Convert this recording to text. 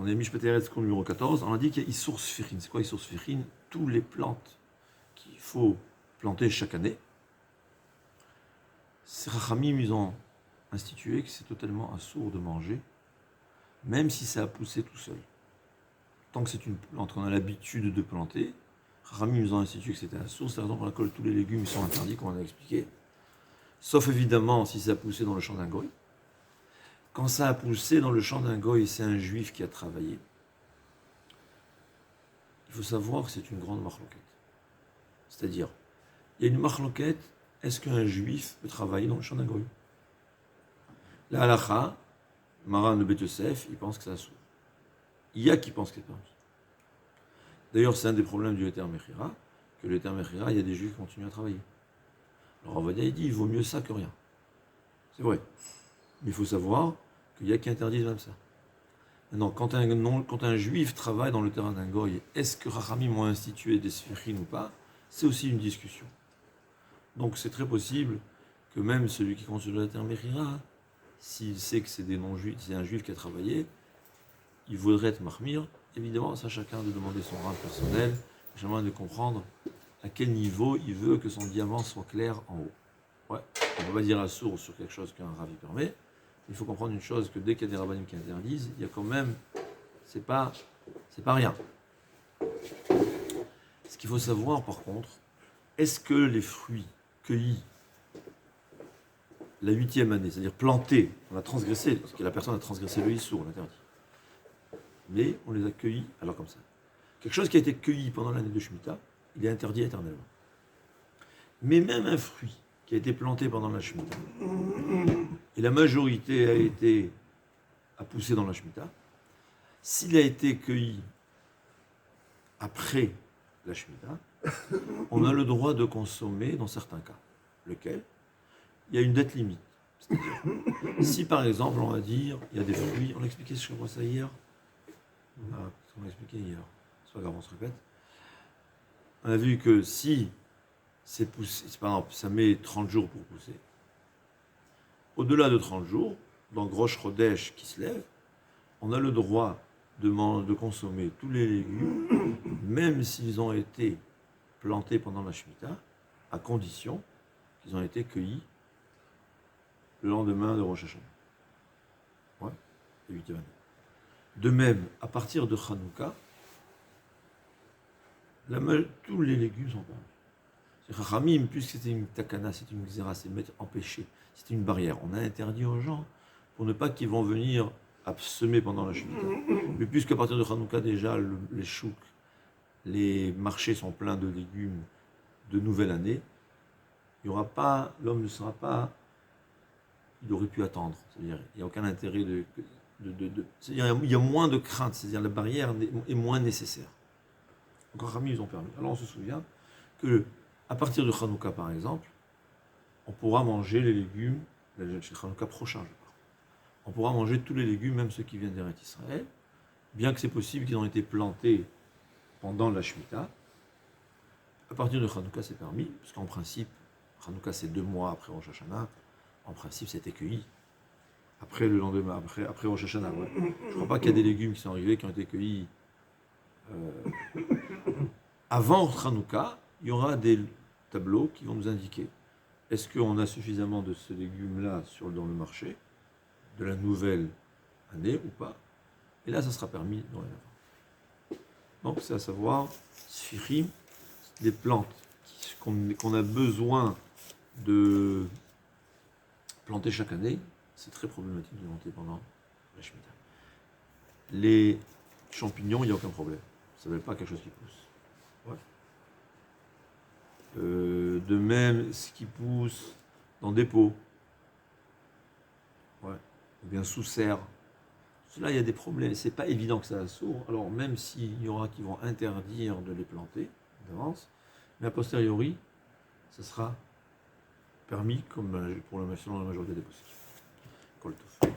on est Mishpat Eretz cours numéro 14, on a dit qu'il y a Issour Sfirin. C'est quoi Issour Sfirin? Tous les plantes qu'il faut planter chaque année. Ces Rachamim, ils ont institué que c'est totalement assourd de manger, même si ça a poussé tout seul. Tant que c'est une plante qu'on a l'habitude de planter, Rachamim, ils ont institué que c'était assourd. C'est la raison pour laquelle tous les légumes sont interdits, comme on a expliqué. Sauf évidemment si ça a poussé dans le champ d'un goy. Quand ça a poussé dans le champ d'un goy, c'est un juif qui a travaillé. Il faut savoir que c'est une grande marloquette. C'est-à-dire, il y a une marloquette, est-ce qu'un juif peut travailler dans le champ d'un goy? La halakha, Maran de Bet Yosef, il pense que ça assourd. Il y a qui pensent que c'est pas assourd. D'ailleurs, c'est un des problèmes du Heter Mechira, que le Heter Mechira, il y a des juifs qui continuent à travailler. Alors Ovadia, il dit, il vaut mieux ça que rien. C'est vrai. Mais il faut savoir qu'il y a qui interdisent même ça. Maintenant, quand un juif travaille dans le terrain d'un goy, est-ce que Rachamim ont institué des sfirin ou pas? C'est aussi une discussion. Donc c'est très possible que même celui qui consulte le terme Mechira, s'il sait que c'est des non-juifs, c'est un juif qui a travaillé, il voudrait être mahmir. Évidemment, c'est à chacun de demander son rang personnel, chacun de comprendre à quel niveau il veut que son diamant soit clair en haut. Ouais, on ne peut pas dire assourd sur quelque chose qu'un ravi permet. Il faut comprendre une chose, que dès qu'il y a des rabbinim qui interdisent, il y a quand même, c'est pas rien. Ce qu'il faut savoir par contre, est-ce que les fruits cueillis la 8e année, c'est-à-dire plantés, on a transgressé, parce que la personne a transgressé le issour, on l'interdit. Mais on les a cueillis, alors comme ça. Quelque chose qui a été cueilli pendant l'année de Shemitah, il est interdit éternellement. Mais même un fruit qui a été planté pendant la Shemitah, et la majorité a poussé dans la Shemitah, s'il a été cueilli après la Shemitah, on a le droit de consommer dans certains cas. Lequel? Il y a une date limite. C'est-à-dire, si par exemple, on va dire, il y a des fruits, on a expliqué je crois ça hier. On a expliqué hier, c'est pas grave, on se répète. On a vu que si c'est poussé, par exemple, ça met 30 jours pour pousser, au-delà de 30 jours, dans Rosh Chodesh qui se lève, on a le droit de consommer tous les légumes, même s'ils ont été plantés pendant la Shemitah, à condition qu'ils ont été cueillis le lendemain de Rosh Hashanah. Ouais, la 8e année. De même, à partir de Hanouka, tous les légumes sont permis. C'est Chachamim, puisque c'était une takana, c'est une xéra, c'est mettre empêché, c'était une barrière. On a interdit aux gens pour ne pas qu'ils vont venir à semer pendant la Shemitah. Mais puisqu'à partir de Hanouka, déjà, les chouks, les marchés sont pleins de légumes de nouvelle année, il y aura pas, l'homme ne sera pas, il aurait pu attendre. C'est-à-dire, il n'y a aucun intérêt c'est-à-dire, il y a moins de crainte, c'est-à-dire la barrière est moins nécessaire. Donc, Rami, ils ont permis. Alors, on se souvient que à partir de Hanouka, par exemple, on pourra manger les légumes, chez Hanouka prochain, je parle. On pourra manger tous les légumes, même ceux qui viennent d'Eretz Israël, bien que c'est possible qu'ils ont été plantés pendant la Shemitah. À partir de Hanouka, c'est permis, parce qu'en principe, Hanouka, c'est 2 mois après Rosh Hashanah. En principe, c'était cueilli. Après le lendemain, après Rosh Hashanah. Ouais. Je ne crois pas qu'il y a des légumes qui sont arrivés, qui ont été cueillis avant Hanouka. Il y aura des tableaux qui vont nous indiquer est-ce qu'on a suffisamment de ce légume-là dans le marché de la nouvelle année ou pas. Et là, ça sera permis dans les avant. Donc, c'est à savoir, Sfirim, des plantes qu'on a besoin de planter chaque année. C'est très problématique de planter pendant la Shemitah. Les champignons, il n'y a aucun problème. Ça ne veut pas quelque chose qui pousse. Ouais. De même, ce qui pousse dans des pots, ouais, ou bien sous serre. Là, il y a des problèmes. C'est pas évident que ça assourd. Alors, même s'il y aura qui vont interdire de les planter d'avance, mais a posteriori, ça sera permis comme selon la majorité des possibles. Kol Tov.